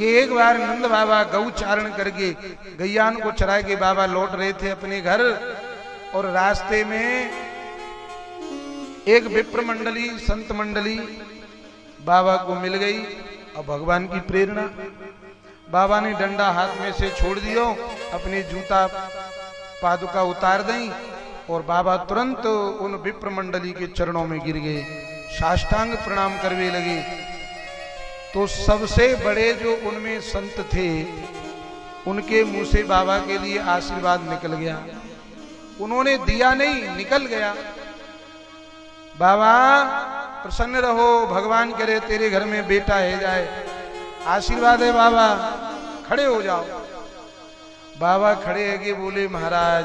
कि एक बार नंद बाबा गौ चारण करके गैयान को चरा के बाबा लौट रहे थे अपने घर, और रास्ते में एक विप्र मंडली संत मंडली बाबा को मिल गई। और भगवान की प्रेरणा, बाबा ने डंडा हाथ में से छोड़ दियो, अपने जूता पादुका उतार दी और बाबा तुरंत उन विप्र मंडली के चरणों में गिर गए, साष्टांग प्रणाम करने लगे। तो सबसे बड़े जो उनमें संत थे उनके मुंह से बाबा के लिए आशीर्वाद निकल गया। उन्होंने दिया नहीं, निकल गया। बाबा प्रसन्न रहो, भगवान करे तेरे घर में बेटा है जाए, आशीर्वाद है बाबा, खड़े हो जाओ। बाबा खड़े है कि बोले महाराज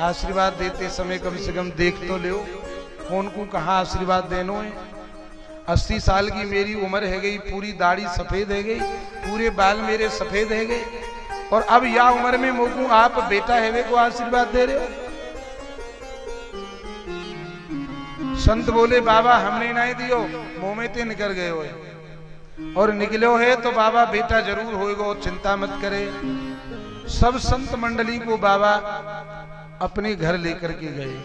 आशीर्वाद देते समय कम से कम देख तो लो, कौन को कहा आशीर्वाद देनो है। 80 साल की मेरी उम्र है गई, पूरी दाढ़ी सफेद है गई, पूरे बाल मेरे सफेद है गए, और अब या उम्र में मोकू आप बेटा है को आशीर्वाद दे रहे हो। संत बोले बाबा हमने नहीं दियो, मुंह में ते निकल गए हो, और निकलो है तो बाबा बेटा जरूर होएगा, और चिंता मत करे। सब संत मंडली को बाबा अपने घर लेकर के गए।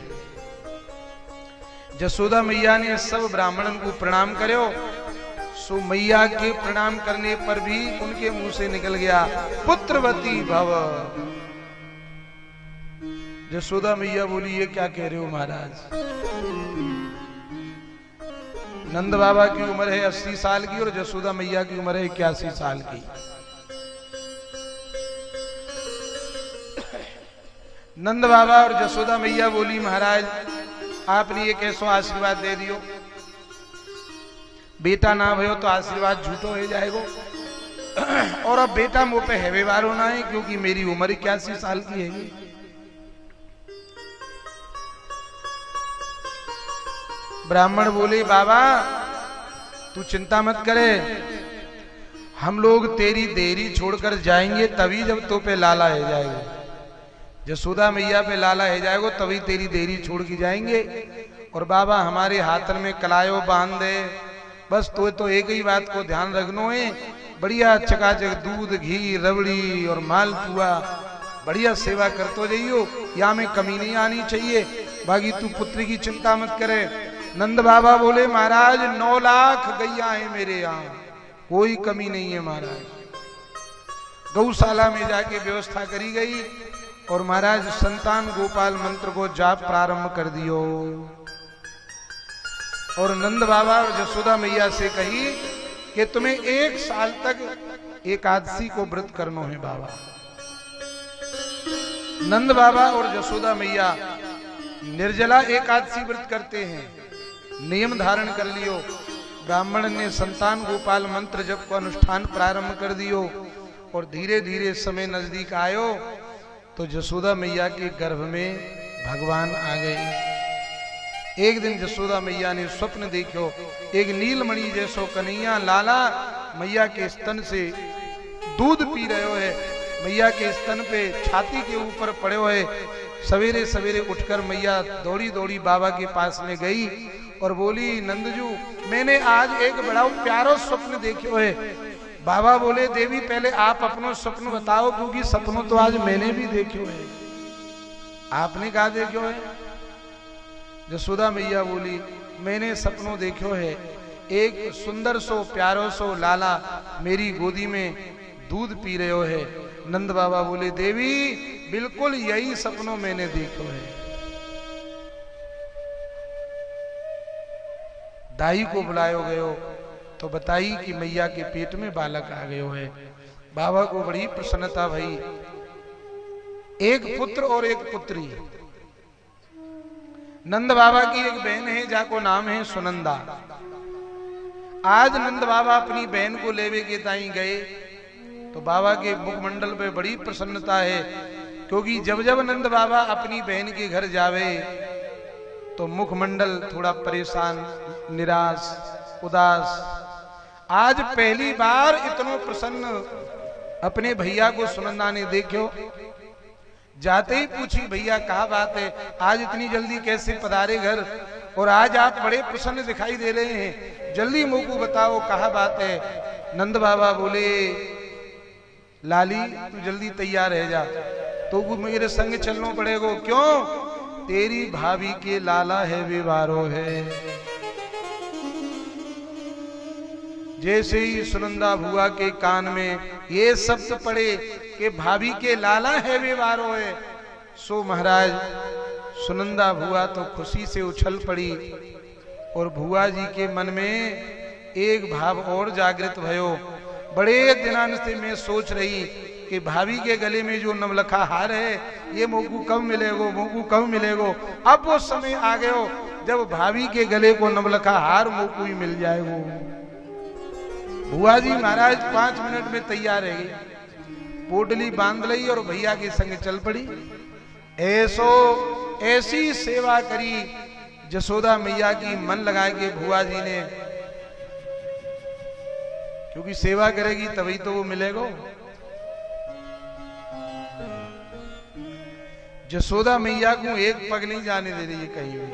जसोदा मैया ने सब ब्राह्मणों को प्रणाम करो, सो मैया के प्रणाम करने पर भी उनके मुंह से निकल गया पुत्रवती भव। जसोदा मैया बोली ये क्या कह रहे हो महाराज, नंद बाबा की उम्र है 80 साल की और जसोदा मैया की उम्र है 81 साल की। नंद बाबा और जसोदा मैया बोली महाराज आपने ये कैसो आशीर्वाद दे दियो, बेटा ना भयो तो आशीर्वाद झूठो हो जाएगो, और अब बेटा मुंह पे हैवे बार होना है क्योंकि मेरी उम्र 81 साल की है। ब्राह्मण बोले बाबा तू चिंता मत करे, हम लोग तेरी देरी छोड़कर जाएंगे तभी जब तो पे लाला है जाएगा, जसोदा मैया पे लाला है जाएगा तभी तेरी देरी छोड़ के जाएंगे। और बाबा हमारे हाथन में कलायो बांध दे, बस तो एक ही बात को ध्यान रखनो है, बढ़िया चकाचक दूध घी रबड़ी और मालपुआ बढ़िया सेवा करते जाइयो, या में कमी नहीं आनी चाहिए, बाकी तू पुत्री की चिंता मत करे। नंद बाबा बोले महाराज 9 लाख गैया है मेरे यहाँ, कोई कमी नहीं है महाराज। गौशाला में जाके व्यवस्था करी गई और महाराज संतान गोपाल मंत्र को जाप प्रारंभ कर दियो। और नंद बाबा और जसोदा मैया से कही कि तुम्हें 1 साल तक एकादशी को व्रत करना है बाबा। नंद बाबा और जसोदा मैया निर्जला एकादशी व्रत करते हैं, नियम धारण कर लियो। ब्राह्मण ने संतान गोपाल मंत्र जप को अनुष्ठान प्रारंभ कर दियो और धीरे धीरे समय नजदीक आयो तो जसोदा मैया के गर्भ में भगवान आ गए। एक दिन जसोदा मैया ने स्वप्न देखो, एक नीलमणि जैसो कन्हैया लाला मैया के स्तन से दूध पी रहे है, मैया के स्तन पे छाती के ऊपर पड़े हुए। सवेरे सवेरे उठकर मैया दौड़ी दौड़ी बाबा के पास में गई और बोली नंदजू मैंने आज एक बड़ा प्यारो स्वप्न देखो है। बाबा बोले देवी पहले आप अपनो स्वप्न बताओ, क्योंकि सपनों तो आज मैंने भी देखो है। आपने कहा देखो है? जसोदा मैया बोली मैंने सपनों देखो है, एक सुंदर सो प्यारो सो लाला मेरी गोदी में दूध पी रहे हो है। नंद बाबा बोले देवी बिल्कुल यही सपनों मैंने देखो है। दाई को बुलायो गयो तो बताई कि मैया के पेट में बालक आ गयो है। बाबा को बड़ी प्रसन्नता भई, एक पुत्र और एक पुत्री। नंद बाबा की एक बहन है जाको नाम है सुनंदा। आज नंद बाबा अपनी बहन को लेवे के ताई गए तो बाबा के मुखमंडल पे बड़ी प्रसन्नता है, क्योंकि जब जब नंद बाबा अपनी बहन के घर जावे तो मुखमंडल थोड़ा परेशान निराश उदास। आज पहली बार इतनो प्रसन्न अपने भैया को सुनंदा ने देखो। जाते ही पूछी भैया क्या बात है, आज इतनी जल्दी कैसे पधारे घर, और आज आप बड़े प्रसन्न दिखाई दे रहे हैं, जल्दी मुझको बताओ क्या बात है। नंद बाबा बोले लाली तू जल्दी तैयार रह जा, तो मेरे संग चलना पड़ेगा। क्यों? तेरी भाभी के लाला है विवारो है। जैसे ही सुनंदा बुआ के कान में ये शब्द पड़े कि भाभी के लाला है विवारो है, सो महाराज सुनंदा बुआ तो खुशी से उछल पड़ी और बुआ जी के मन में एक भाव और जागृत भयो। बड़े दिनों से मैं सोच रही कि भाभी के गले में जो नवलखा हार है ये मोकू कब मिलेगो, मोकू कब मिलेगो। अब वो समय आ गयो जब भाभी के गले को नवलखा हार मोकू ही मिल जाएगो। बुआ जी महाराज 5 मिनट में तैयार रह गई, पोटली बांध ली और भैया के संग चल पड़ी। ऐसी सेवा करी जसोदा मैया की, मन लगा के बुआ जी ने, क्योंकि सेवा करेगी तभी तो वो मिलेगा। जसोदा मैया को एक पग नहीं जाने दे रही है कहीं भी,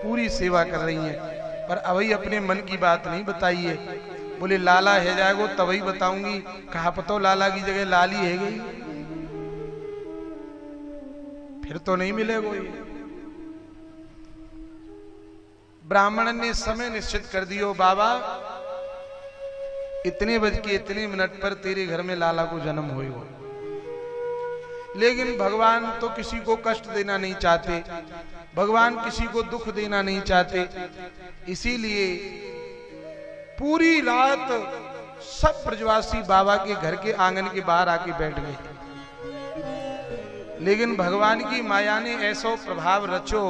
पूरी सेवा कर रही है। पर अभी अपने मन की बात नहीं बताइए। बोले लाला है जाएगो तभी बताऊंगी। कहा पतो लाला की जगह लाली है गई, फिर तो नहीं मिलेगा ये। ब्राह्मण ने समय निश्चित कर दियो, बाबा इतने बज के इतने मिनट पर तेरे घर में लाला को जन्म होएगा। लेकिन भगवान तो किसी को कष्ट देना नहीं चाहते, भगवान किसी को दुख देना नहीं चाहते, इसीलिए पूरी रात सब ब्रजवासी बाबा के घर के आंगन के बाहर आके बैठ गए। लेकिन भगवान की माया ने ऐसा प्रभाव रचो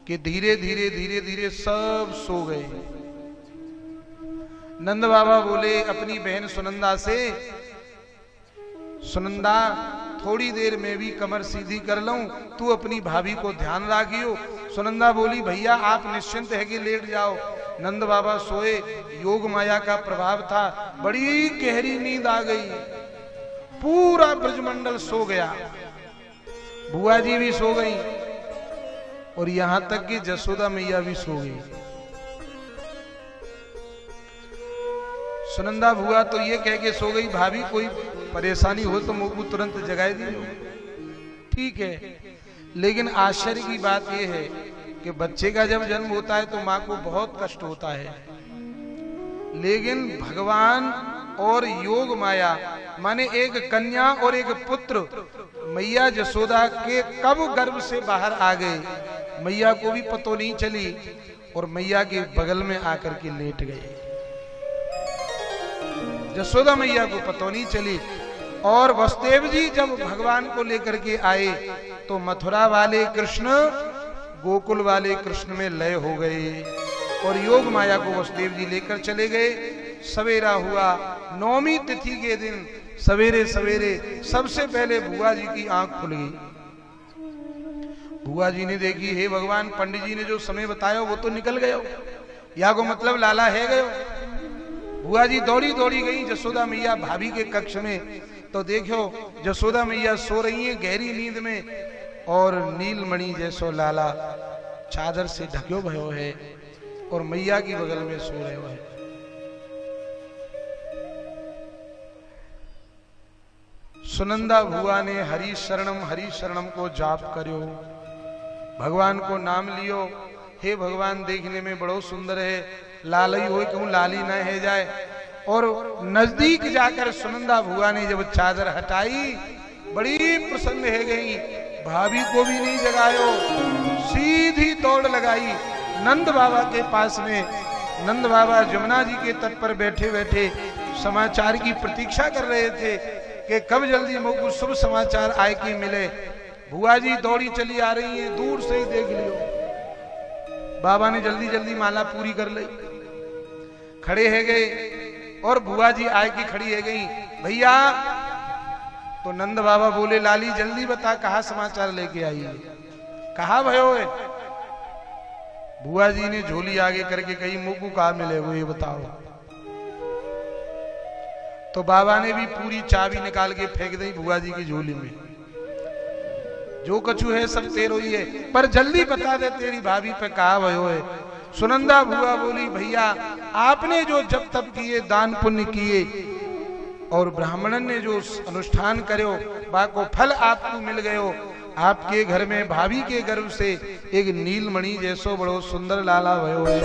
कि धीरे धीरे धीरे धीरे सब सो गए। नंद बाबा बोले अपनी बहन सुनंदा से, सुनंदा थोड़ी देर में भी कमर सीधी कर लूं, तू अपनी भाभी को ध्यान राखियो। सुनंदा बोली भैया आप निश्चिंत है कि लेट जाओ। नंद बाबा सोए, योग माया का प्रभाव था, बड़ी गहरी नींद आ गई, पूरा ब्रजमंडल सो गया, बुआ जी भी सो गई और यहां तक कि जसोदा मैया भी सो गई। सुनंदा बुआ तो ये कह के सो गई, भाभी कोई परेशानी हो तो मुझको तुरंत जगाए दियो। ठीक है, लेकिन आश्चर्य की बात यह है कि बच्चे का जब जन्म होता है तो माँ को बहुत कष्ट होता है, लेकिन भगवान और योग माया माने एक कन्या और एक पुत्र मैया जसोदा के कब गर्भ से बाहर आ गए, मैया को भी पतो नहीं चली और मैया के बगल में आकर के लेट गए। जसोदा मैया को पतो नहीं चली। और वसुदेव जी जब भगवान को लेकर के आए तो मथुरा वाले कृष्ण गोकुल वाले कृष्ण में लय हो गए और योग माया को वसुदेव जी लेकर चले गए। सवेरा हुआ, 9वीं तिथि के दिन सवेरे सवेरे सबसे पहले बुआ जी की आंख खुल गई। बुआ जी ने देखी, हे भगवान पंडित जी ने जो समय बताया वो तो निकल गया, या को मतलब लाला है गयो। बुआ जी दौड़ी दौड़ी गई जसोदा मैया भाभी के कक्ष में, तो देखो जसोदा मैया सो रही है गहरी नींद में और नीलमणि जैसो लाला चादर से ढक्यो भयो है और मैया की बगल में सो रहे हो है। सुनंदा बुआ ने हरि शरणम को जाप करो, भगवान को नाम लियो। हे भगवान देखने में बड़ो सुंदर है, लाली हो कहूं लाली न है जाए। और नजदीक जाकर सुनंदा बुआ ने जब चादर हटाई बड़ी प्रसन्न है गई, भाभी को भी नहीं जगायो, सीधी दौड़ लगाई नंद बाबा के पास में। नंद बाबा जमुना जी के तट पर बैठे बैठे समाचार की प्रतीक्षा कर रहे थे कि कब जल्दी मुझको शुभ समाचार आए कि मिले। बुआ जी दौड़ी चली आ रही है, दूर से ही देख लियो। बाबा ने जल्दी जल्दी माला पूरी कर ली, खड़े है गए और बुआ जी आए की खड़ी है गई, भैया। तो नंद बाबा बोले लाली जल्दी बता कहा समाचार लेके आई है, कहा भयो है। बुआ जी ने झोली आगे करके कही मुझको कहा मिले वो ये बताओ। तो बाबा ने भी पूरी चाबी निकाल के फेंक दी बुआ जी की झोली में, जो कछु है सब तेरो ही है, पर जल्दी बता दे तेरी भाभी पे कहा भयो है। सुनंदा बुआ बोली भैया आपने जो जब तब किए दान पुण्य किए और ब्राह्मणन ने जो अनुष्ठान करो बाको फल आपको मिल गयो। आपके घर में भाभी के गर्भ से एक नीलमणि जैसो बड़ो सुंदर लाला भयो है।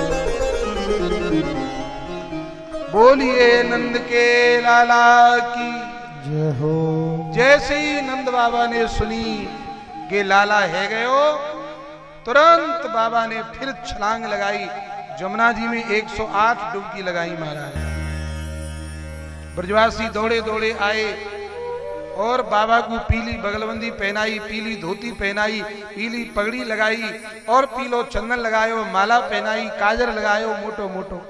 बोलिए नंद के लाला की जय हो। जैसे ही नंद बाबा ने सुनी कि लाला है गयो, तुरंत बाबा ने फिर छलांग लगाई, जमुना जी में 108 डुबकी लगाई महाराज। ब्रजवासी दौड़े दौड़े आए और बाबा को पीली बगलबंदी पहनाई, पीली धोती पहनाई, पीली पगड़ी लगाई और पीलो चंदन लगायो, माला पहनाई, काजर लगायो मोटो मोटो,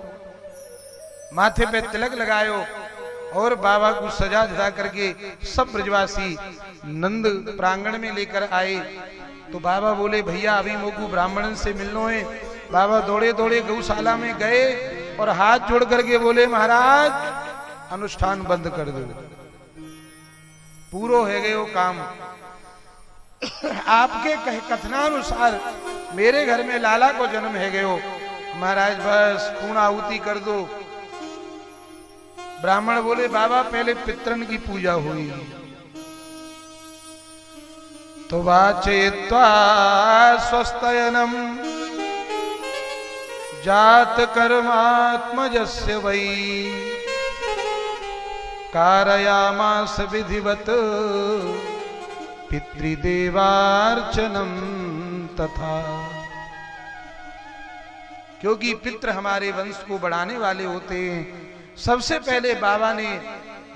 माथे पे तिलक लगायो और बाबा को सजा धजा करके सब ब्रजवासी नंद प्रांगण में लेकर आए। तो बाबा बोले भैया अभी मोकू ब्राह्मण से मिलनो है। बाबा दौड़े दौड़े गौशाला में गए और हाथ जोड़ करके बोले महाराज अनुष्ठान बंद कर दो, पूरो है गयो काम। आपके कथनानुसार मेरे घर में लाला को जन्म है गयो, महाराज बस पूर्ण आहुति कर दो। ब्राह्मण बोले बाबा पहले पितरन की पूजा हुई। तो वाचयित्वा स्वस्तयनम जात कर्मात्मजस्य वै कारयामास विधिवत पितृदेवार्चनम तथा। क्योंकि पितृ हमारे वंश को बढ़ाने वाले होते हैं। सबसे पहले बाबा ने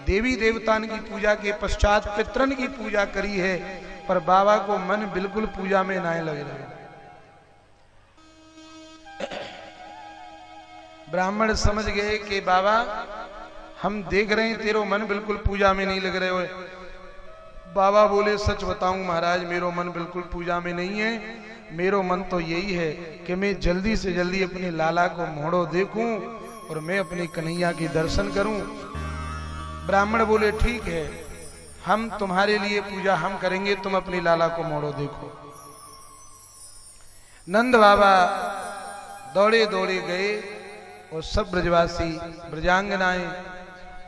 देवी देवतान की पूजा के पश्चात पितरन की पूजा करी है, पर बाबा को मन बिल्कुल पूजा में ना लग रहा। ब्राह्मण समझ गए कि बाबा हम देख रहे हैं तेरो मन बिल्कुल पूजा में नहीं लग रहे हो। बाबा बोले सच बताऊं महाराज मेरो मन बिल्कुल पूजा में नहीं है। मेरो मन तो यही है कि मैं जल्दी से जल्दी अपने लाला को मोड़ो देखूं और मैं अपनी कन्हैया की दर्शन करूं। ब्राह्मण बोले ठीक है हम तुम्हारे लिए पूजा हम करेंगे, तुम अपनी लाला को मोड़ो देखो। नंद बाबा दौड़े दौड़े गए और सब ब्रजवासी ब्रजांगनाएं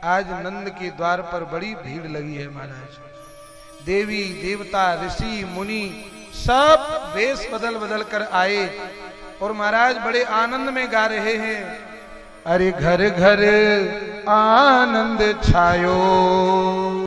आज नंद के द्वार पर बड़ी भीड़ लगी है महाराज। देवी देवता ऋषि मुनि सब वेश बदल बदल कर आए और महाराज बड़े आनंद में गा रहे हैं। अरे घर घर आनंद छायो।